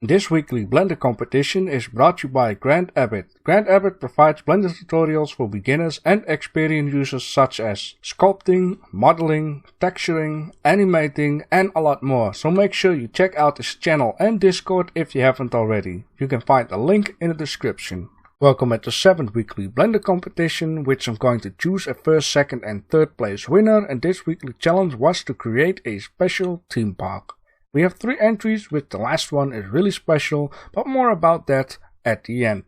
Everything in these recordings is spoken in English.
This weekly Blender competition is brought to you by Grand Abbott. Grand Abbott provides Blender tutorials for beginners and experienced users such as sculpting, modeling, texturing, animating, and a lot more. So make sure you check out his channel and Discord if you haven't already. You can find a link in the description. Welcome at the 7th weekly Blender competition, which I'm going to choose a first, second and third place winner, and this weekly challenge was to create a special theme park. We have 3 entries, with the last one is really special, but more about that at the end.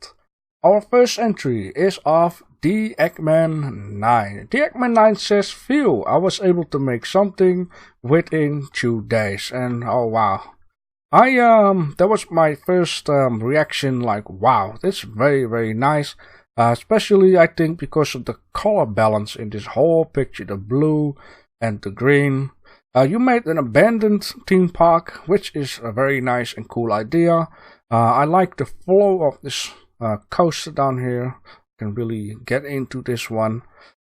Our first entry is of The Eggman 9. The Eggman 9 says, "Phew, I was able to make something within 2 days, and oh wow. That was my first reaction, like, wow, that's very nice. Especially, I think, because of the color balance in this whole picture, the blue and the green. You made an abandoned theme park, which is a very nice and cool idea. I like the flow of this coaster down here. Can really get into this one.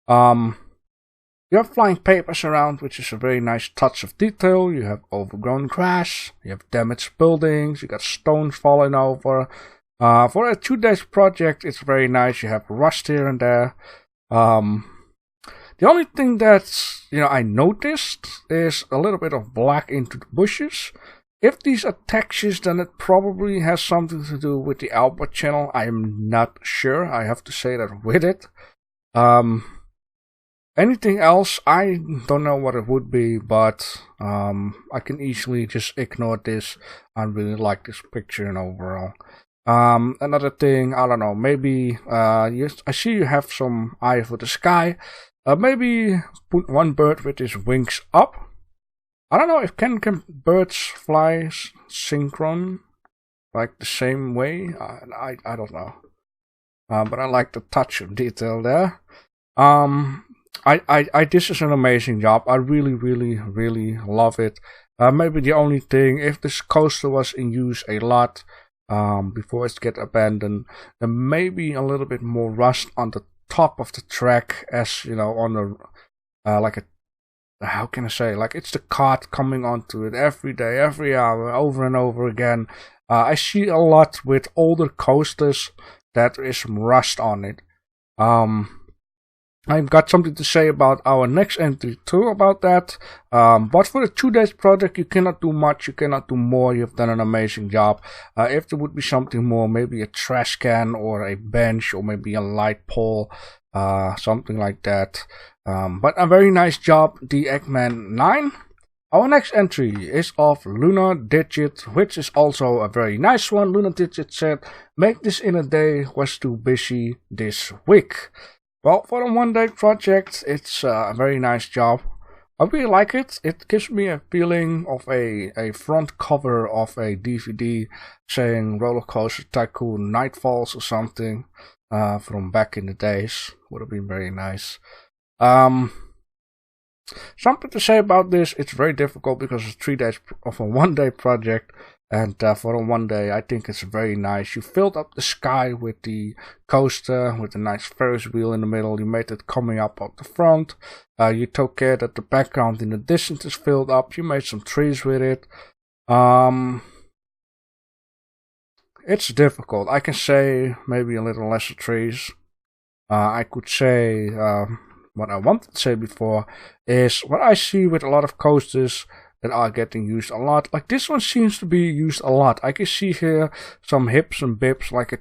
You have flying papers around, which is a very nice touch of detail. You have overgrown grass, you have damaged buildings, you got stones falling over. For a 2 days project, it's very nice. You have rust here and there. The only thing that I noticed is a little bit of black into the bushes. If these are textures, then it probably has something to do with the output channel. I am not sure. I have to say that with it. Anything else, I don't know what it would be, but I can easily just ignore this. I really like this picture and overall. Another thing, I don't know, maybe I see you have some eye for the sky. Maybe put one bird with his wings up. I don't know if can birds fly synchron, like the same way. I don't know. But I like the touch of detail there. This is an amazing job. I really love it. Maybe the only thing, if this coaster was in use a lot before it gets abandoned, then maybe a little bit more rust on the top of the track, as on the how can I say, like it's the cart coming onto it every day, every hour, over and over again. I see a lot with older coasters that there is some rust on it. I've got something to say about our next entry too about that. But for the 2 days project, you cannot do much, you cannot do more. You've done an amazing job. If there would be something more, maybe a trash can or a bench or maybe a light pole, something like that. But a very nice job, The Eggman 9. Our next entry is of Luna Digit, which is also a very nice one. Luna Digit said, "Make this in a day, was too busy this week." Well, for a 1 day project, it's a very nice job. I really like it. It gives me a feeling of a front cover of a DVD saying Roller Coaster Tycoon Nightfalls or something from back in the days. Would have been very nice. Something to say about this, it's very difficult because it's 3 days of a 1 day project. And for a 1 day, I think it's very nice. You filled up the sky with the coaster, with a nice Ferris wheel in the middle. You made it coming up the front. You took care that the background in the distance is filled up. You made some trees with it. It's difficult. I can say maybe a little lesser trees. I could say what I wanted to say before is what I see with a lot of coasters that are getting used a lot. Like this one seems to be used a lot. I can see here some hips and bibs, like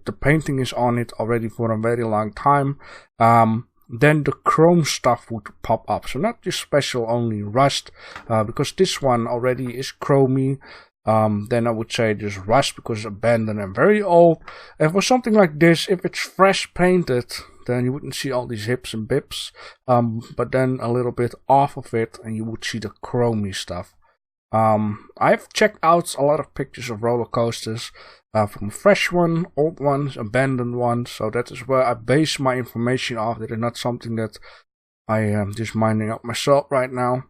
the painting is on it already for a very long time. Then the chrome stuff would pop up. So not just special, only rust, because this one already is chromy. Then I would say just rust because it's abandoned and very old. And for something like this, if it's fresh painted, then you wouldn't see all these hips and bibs. But then a little bit off of it and you would see the chromy stuff. I've checked out a lot of pictures of roller coasters, from fresh one, old ones, abandoned ones. So that is where I base my information off. That is not something that I am just minding up myself right now.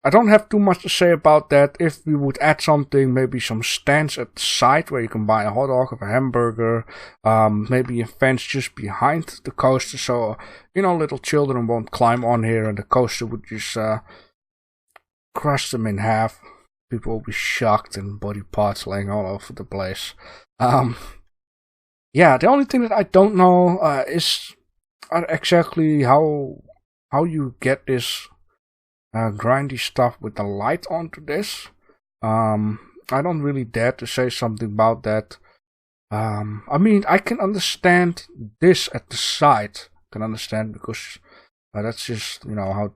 I don't have too much to say about that. If we would add something, maybe some stands at the side where you can buy a hot dog or a hamburger, maybe a fence just behind the coaster, so little children won't climb on here and the coaster would just crush them in half. people will be shocked and body parts laying all over the place. Yeah, the only thing that I don't know is exactly how you get this grindy stuff with the light onto this. I don't really dare to say something about that. I mean, I can understand this at the side. I can understand because that's just, you know, how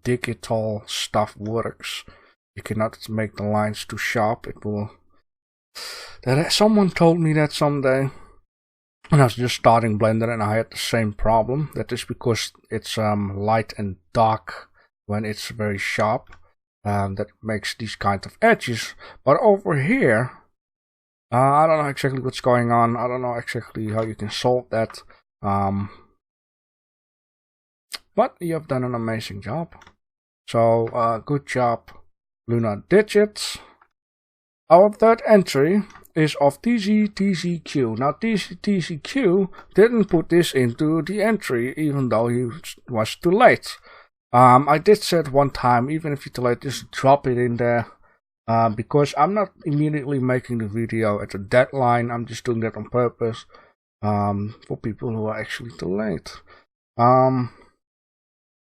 digital stuff works. You cannot make the lines too sharp. It will. Someone told me that someday when I was just starting Blender, and I had the same problem. That is because it's light and dark when it's very sharp. That makes these kind of edges. But over here, I don't know exactly what's going on. I don't know exactly how you can solve that. But you have done an amazing job. So, good job, Lunar Digits. Our third entry is of TZTZQ. Now, TZTZQ didn't put this into the entry, even though he was too late. I did say it one time, even if you're too late, just drop it in there. Because I'm not immediately making the video at a deadline. I'm just doing that on purpose. For people who are actually too late.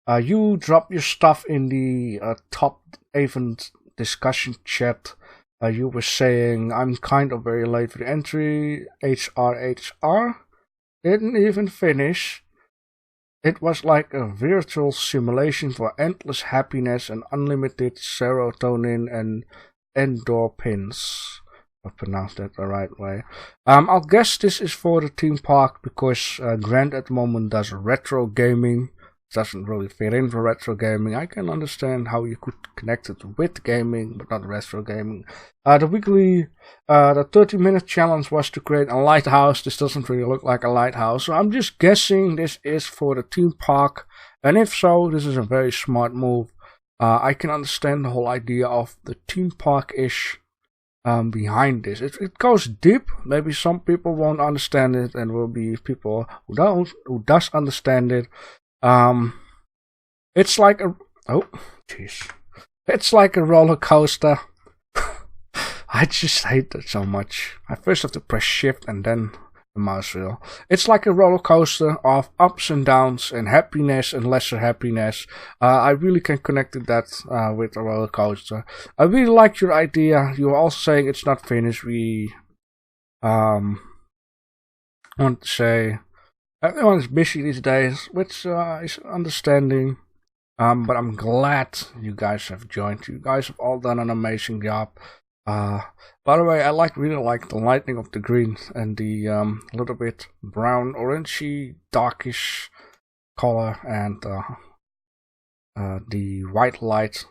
You drop your stuff in the top event discussion chat. You were saying, I'm kind of very late for the entry. HRHR. Didn't even finish. It was like a virtual simulation for endless happiness and unlimited serotonin and endorphins. I pronounced that the right way. I'll guess this is for the theme park because Grant at the moment does retro gaming. Doesn't really fit in for retro gaming. I can understand how you could connect it with gaming, but not retro gaming. The 30-minute challenge was to create a lighthouse. This doesn't really look like a lighthouse, so I'm just guessing this is for the theme park. And if so, this is a very smart move. I can understand the whole idea of the theme park-ish behind this. It goes deep. Maybe some people won't understand it, and will be people who does understand it. It's like a it's like a roller coaster. I just hate that so much. I first have to press shift and then the mouse wheel. It's like a roller coaster of ups and downs and happiness and lesser happiness. I really can connect to that with a roller coaster. I really like your idea. You were also saying it's not finished. We want to say everyone is busy these days, which is understanding. But I'm glad you guys have joined. You guys have all done an amazing job. By the way, I really like the lighting of the green and the little bit brown, orangey, darkish color, and the white light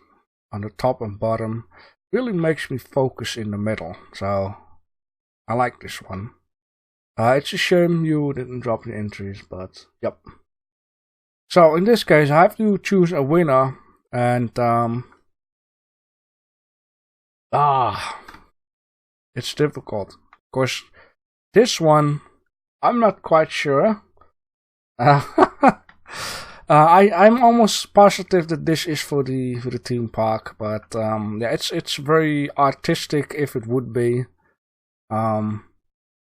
on the top and bottom really makes me focus in the middle. So I like this one. It's a shame you didn't drop the entries, but yep. So in this case, I have to choose a winner, and it's difficult. Of course, this one I'm not quite sure. I'm almost positive that this is for the theme park, but yeah, it's very artistic if it would be.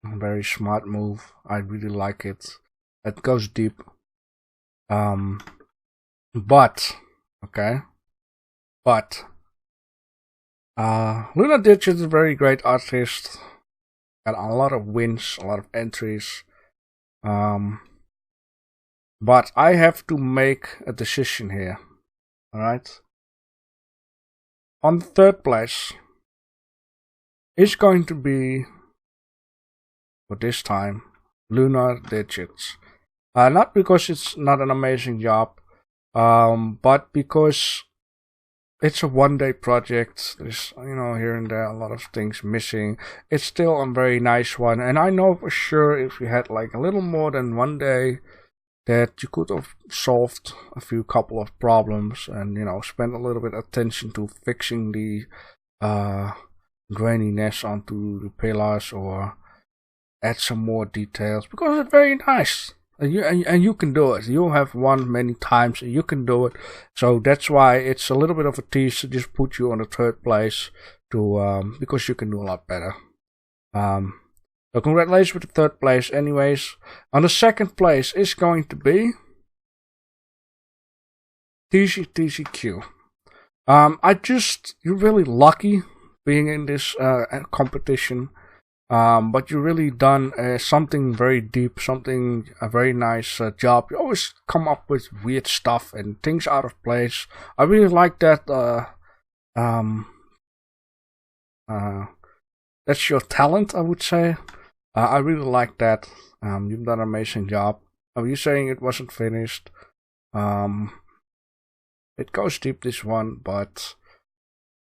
Very smart move. I really like it. It goes deep. But Lunar Ditch is a very great artist. Got a lot of wins, a lot of entries. But I have to make a decision here. Alright? On the third place is going to be, for this time, Lunar Digits. Not because it's not an amazing job, but because it's a one-day project. There's, here and there a lot of things missing. It's still a very nice one, and I know for sure if you had like a little more than one day, that you could have solved a couple of problems and spent a little bit of attention to fixing the graininess onto the pillars or add some more details, because it's very nice. And you can do it. You have won many times, and you can do it. So that's why it's a little bit of a tease to just put you on the third place, to because you can do a lot better. So congratulations with the third place. Anyways, on the second place is going to be TCTCQ. You're really lucky being in this competition. But you really done something very deep, a very nice job. You always come up with weird stuff and things out of place. I really like that. That's your talent, I would say. I really like that. You've done an amazing job. You're saying it wasn't finished. It goes deep, this one, but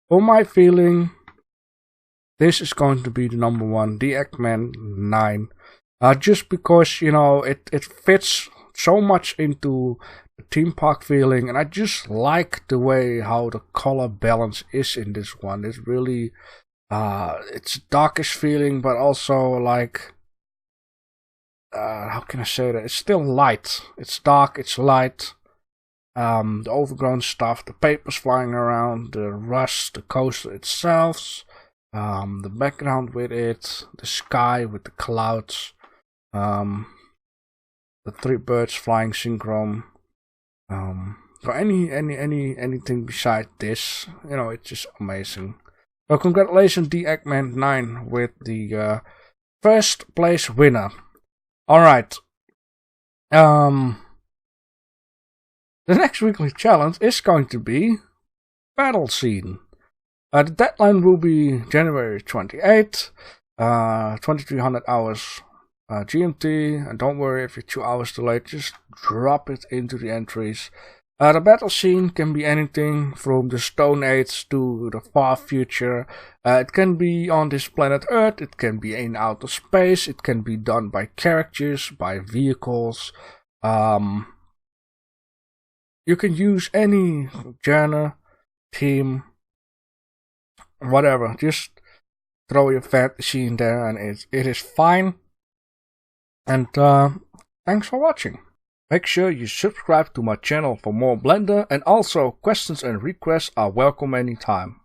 for my feeling, this is going to be the number one, the Eggman 9. Just because, you know, it fits so much into the theme park feeling, and I just like the way how the color balance is in this one. It's really, it's darkish feeling, but also like, how can I say that? It's still light. It's dark, it's light. The overgrown stuff, the papers flying around, the rust, the coaster itself. The background with it, the sky with the clouds, the three birds flying synchrone. So anything besides this, you know, it's just amazing. So congratulations, the Eggman 9 with the first place winner. All right. The next weekly challenge is going to be battle scene. The deadline will be January 28th, 2300 hours GMT, and don't worry if you're 2 hours delayed, just drop it into the entries. The battle scene can be anything from the Stone Age to the far future. It can be on this planet Earth, it can be in outer space, it can be done by characters, by vehicles. You can use any genre, theme, whatever, just throw your fantasy in there and it is fine. And thanks for watching. Make sure you subscribe to my channel for more Blender, and also questions and requests are welcome anytime.